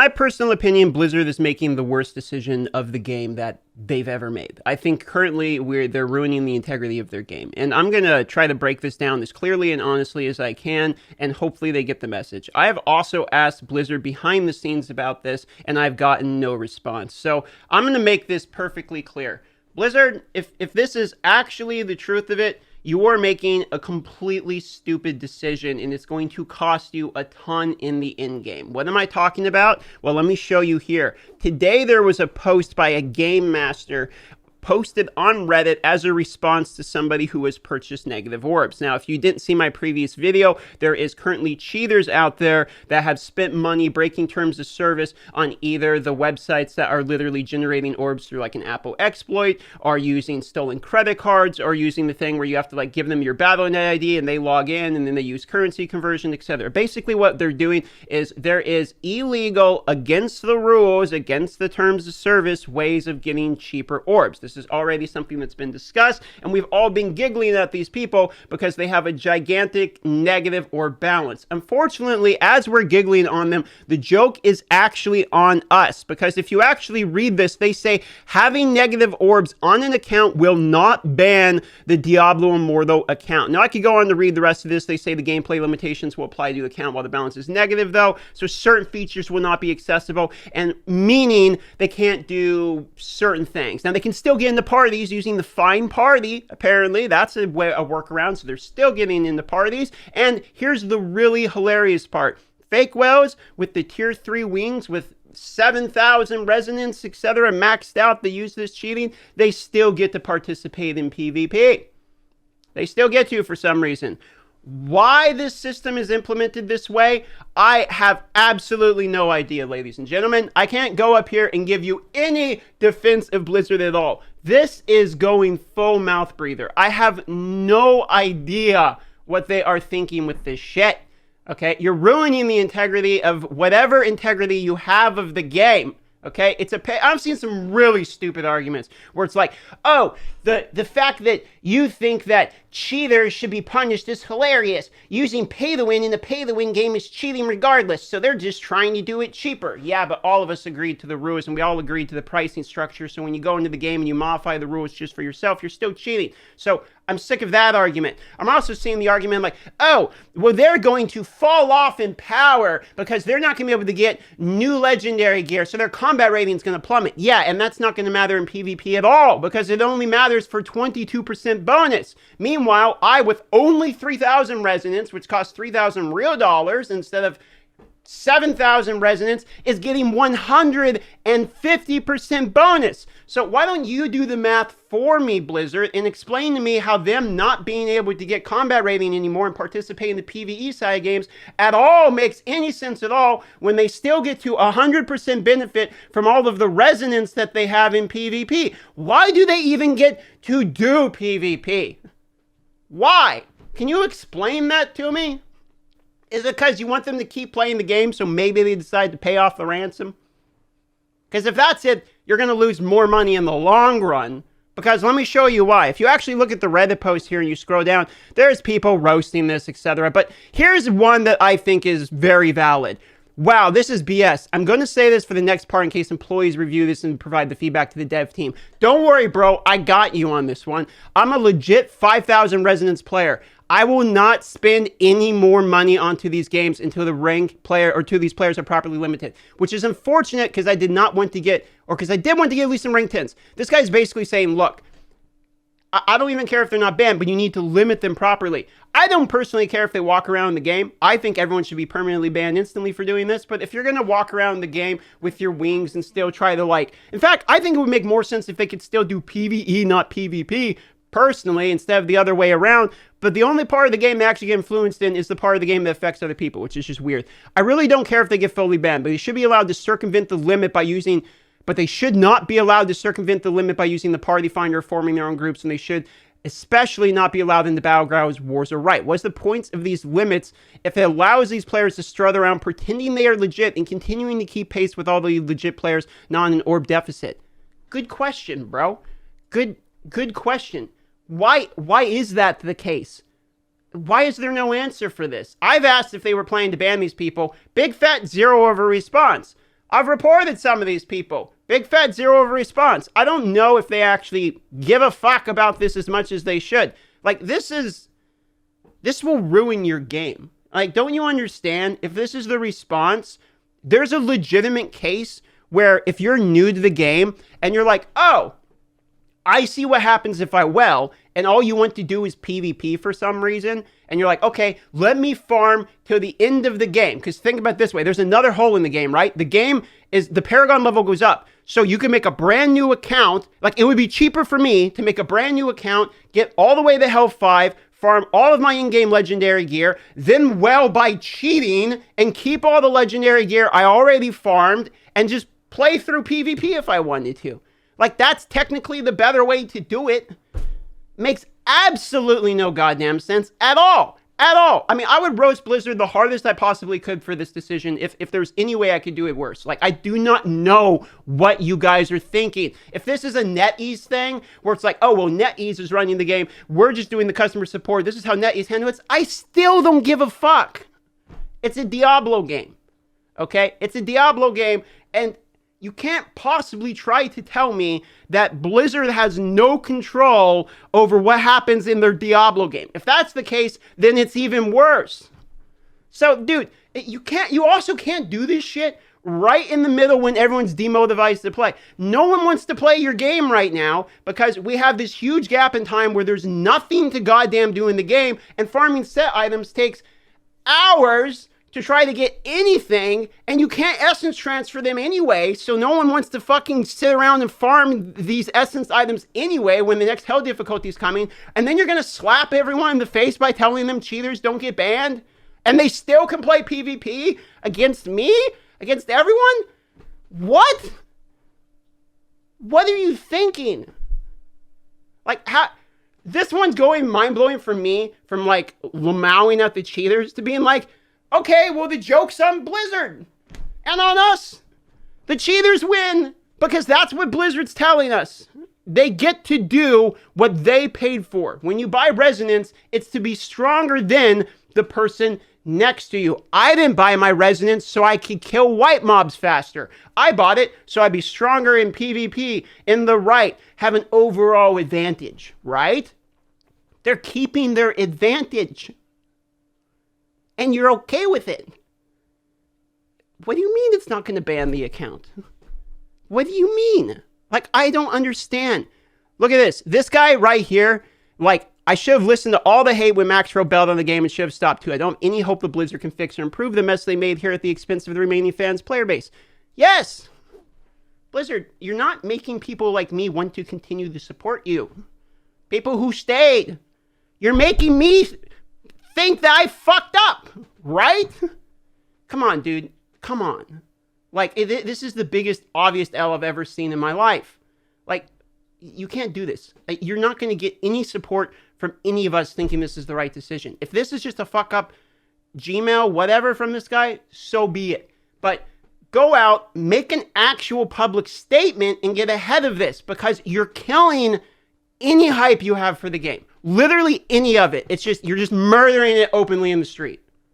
my personal opinion, Blizzard is making the worst decision of the game that they've ever made. I think currently they're ruining the integrity of their game. And I'm going to try to break this down as clearly and honestly as I can, and hopefully they get the message. I have also asked Blizzard behind the scenes about this, and I've gotten no response. So I'm going to make this perfectly clear. Blizzard, if this is actually the truth of it, you are making a completely stupid decision, and it's going to cost you a ton in the end game. What am I talking about? Well, let me show you here. Today, there was a post by a game master posted on Reddit as a response to somebody who has purchased negative orbs. Now, if you didn't see my previous video, there is currently cheaters out there that have spent money breaking terms of service on either the websites that are literally generating orbs through like an Apple exploit, or using stolen credit cards, or using the thing where you have to like give them your Battle.net ID and they log in and then they use currency conversion, etc. Basically what they're doing is there is illegal, against the rules, against the terms of service, ways of getting cheaper orbs. This is already something that's been discussed, and we've all been giggling at these people because they have a gigantic negative orb balance. Unfortunately, as we're giggling on them, the joke is actually on us, because if you actually read this, they say having negative orbs on an account will not ban the Diablo Immortal account. Now, I could go on to read the rest of this. They say the gameplay limitations will apply to the account while the balance is negative, though, so certain features will not be accessible, and meaning they can't do certain things. Now, they can still get into parties using the Find Party. Apparently, that's a workaround, so they're still getting into parties. And here's the really hilarious part. Fake whales with the tier 3 wings with 7,000 resonance, etc., maxed out, they use this cheating, they still get to participate in PvP. They still get to for some reason. Why this system is implemented this way, I have absolutely no idea, ladies and gentlemen. I can't go up here and give you any defense of Blizzard at all. This is going full mouth breather. I have no idea what they are thinking with this shit. Okay, you're ruining the integrity of whatever integrity you have of the game. Okay, I've seen some really stupid arguments where it's like, oh, the fact that you think that cheaters should be punished is hilarious. Using pay to win in a pay to win game is cheating regardless, so they're just trying to do it cheaper. Yeah, but all of us agreed to the rules and we all agreed to the pricing structure, so when you go into the game and you modify the rules just for yourself, you're still cheating. So I'm sick of that argument. I'm also seeing the argument like, oh, well, they're going to fall off in power because they're not going to be able to get new legendary gear, so their combat rating is going to plummet. Yeah, and that's not going to matter in PvP at all, because it only matters for 22% bonus. Meanwhile, I, with only 3,000 resonance, which costs 3,000 real dollars instead of 7,000 resonance, is getting 150% bonus. So why don't you do the math for me, Blizzard, and explain to me how them not being able to get combat rating anymore and participate in the PvE side of games at all makes any sense at all, when they still get to 100% benefit from all of the resonance that they have in PvP. Why do they even get to do PvP? Why? Can you explain that to me? Is it because you want them to keep playing the game, so maybe they decide to pay off the ransom? Because if that's it, you're going to lose more money in the long run. Because let me show you why. If you actually look at the Reddit post here and you scroll down, there's people roasting this, etc. But here's one that I think is very valid. Wow, this is BS. I'm going to say this for the next part in case employees review this and provide the feedback to the dev team. Don't worry, bro. I got you on this one. I'm a legit 5,000 resonance player. I will not spend any more money onto these games until the rank player or two of these players are properly limited, which is unfortunate because I did not want to get, or because I did want to get at least some rank 10s. This guy's basically saying, look, I don't even care if they're not banned, but you need to limit them properly. I don't personally care if they walk around the game. I think everyone should be permanently banned instantly for doing this, but if you're going to walk around the game with your wings and still try to in fact, I think it would make more sense if they could still do PvE, not PvP, personally, instead of the other way around. But the only part of the game they actually get influenced in is the part of the game that affects other people, which is just weird. I really don't care if they get fully banned, but they should be allowed to circumvent the limit by using, but they should not be allowed to circumvent the limit by using the party finder or forming their own groups, and they should especially not be allowed in the battlegrounds wars or right. What's the points of these limits if it allows these players to strut around pretending they are legit and continuing to keep pace with all the legit players not in an orb deficit? Good question, bro. Good question. Why is that the case? Why is there no answer for this? I've asked if they were planning to ban these people. Big fat zero of a response. I've reported some of these people. Big fat zero of response. I don't know if they actually give a fuck about this as much as they should. Like, this will ruin your game. Like, don't you understand? If this is the response, there's a legitimate case where if you're new to the game and you're like, oh, I see what happens if I well, and all you want to do is PvP for some reason, and you're like, okay, let me farm till the end of the game. Because think about it this way, there's another hole in the game, right? The game is, the Paragon level goes up, so you can make a brand new account. Like, it would be cheaper for me to make a brand new account, get all the way to Hell 5, farm all of my in-game legendary gear, then well by cheating, and keep all the legendary gear I already farmed, and just play through PvP if I wanted to. Like, that's technically the better way to do it. Makes absolutely no goddamn sense at all. At all. I mean, I would roast Blizzard the hardest I possibly could for this decision if there's any way I could do it worse. Like, I do not know what you guys are thinking. If this is a NetEase thing, where it's like, oh, well, NetEase is running the game, we're just doing the customer support, this is how NetEase handles it, I still don't give a fuck. It's a Diablo game. Okay? It's a Diablo game, and you can't possibly try to tell me that Blizzard has no control over what happens in their Diablo game. If that's the case, then it's even worse. So, dude, you also can't do this shit right in the middle when everyone's demotivated to play. No one wants to play your game right now because we have this huge gap in time where there's nothing to goddamn do in the game, and farming set items takes hours to try to get anything, and you can't essence transfer them anyway, so no one wants to fucking sit around and farm these essence items anyway when the next hell difficulty is coming, and then you're gonna slap everyone in the face by telling them cheaters don't get banned, and they still can play PvP against me? Against everyone? What? What are you thinking? Like, how... This one's going mind-blowing for me, from, like, lamowing at the cheaters to being like, okay, well, the joke's on Blizzard and on us. The cheaters win because that's what Blizzard's telling us. They get to do what they paid for. When you buy Resonance, it's to be stronger than the person next to you. I didn't buy my Resonance so I could kill white mobs faster. I bought it so I'd be stronger in PvP, in the right, have an overall advantage, right? They're keeping their advantage. And you're okay with it. What do you mean it's not going to ban the account? What do you mean? Like, I don't understand. Look at this. This guy right here, like, I should have listened to all the hate when Max rebelled on the game and should have stopped too. I don't have any hope that Blizzard can fix or improve the mess they made here at the expense of the remaining fans' player base. Yes! Blizzard, you're not making people like me want to continue to support you. People who stayed. You're making me think that I fucked up, right? Come on, dude. Come on. Like, this is the biggest, obvious L I've ever seen in my life. Like, you can't do this. You're not going to get any support from any of us thinking this is the right decision. If this is just a fuck up Gmail, whatever from this guy, so be it. But go out, make an actual public statement, and get ahead of this, because you're killing any hype you have for the game. Literally any of it. It's just, you're just murdering it openly in the street.